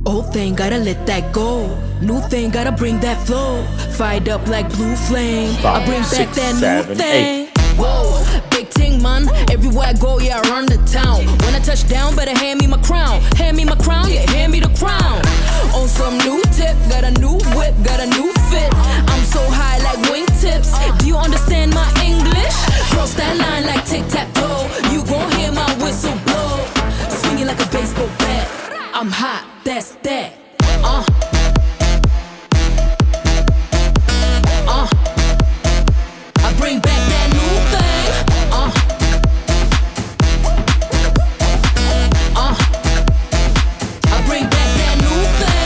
Old thing, gotta let that go. New thing, gotta bring that flow. Fired up like blue flame. I bring back that new thing. Whoa, big ting man, everywhere I go, yeah, I run the town. When I touch down, better hand me my crown. Hand me my crown, yeah, hand me the crown. On some new tip, got a new whip, got a new fit. I'm so high like wingtips. Do you understand my English? Cross that line like tic-tac-toe. You gon' hear my whistle blow. Swinging like a baseball bat. I'm hot, that's that. I bring back that new thing. I bring back that new thing.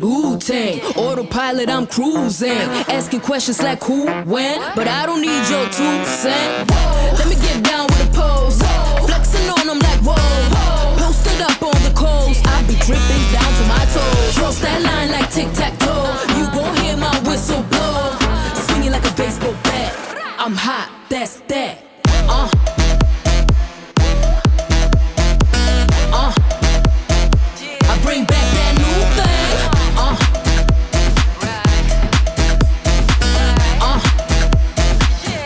New Ting. Autopilot, I'm cruising. Asking questions like who, when, but I don't need your 2 cents. Let me get down with a pose. Flexing on them like whoa. Posted up on the coast. I be dripping down to my toes. Cross that line like tic-tac-toe. You gon' hear my whistle blow. Swinging like a baseball bat. I'm hot, that's that. I bring back that new thing.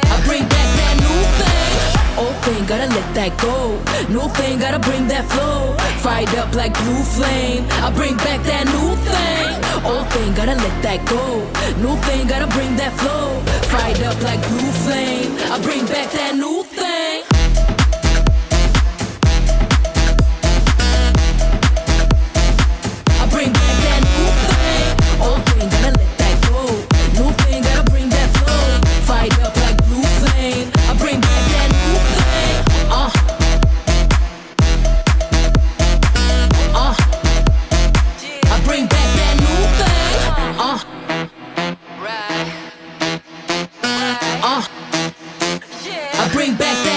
I bring back that new thing. Old thing, gotta let that go. New thing, gotta bring that flow. Fired up like blue flame. I bring back that new thing. Old thing, gotta let that go. New thing, gotta bring that flow. Fired up like blue flame. I bring back that new thing. I bring back that new thing. Old thing, gotta let that go. New thing, gotta bring that flow. Fired up like blue flame. I bring back that new thing. I bring back that new thing. I bring back that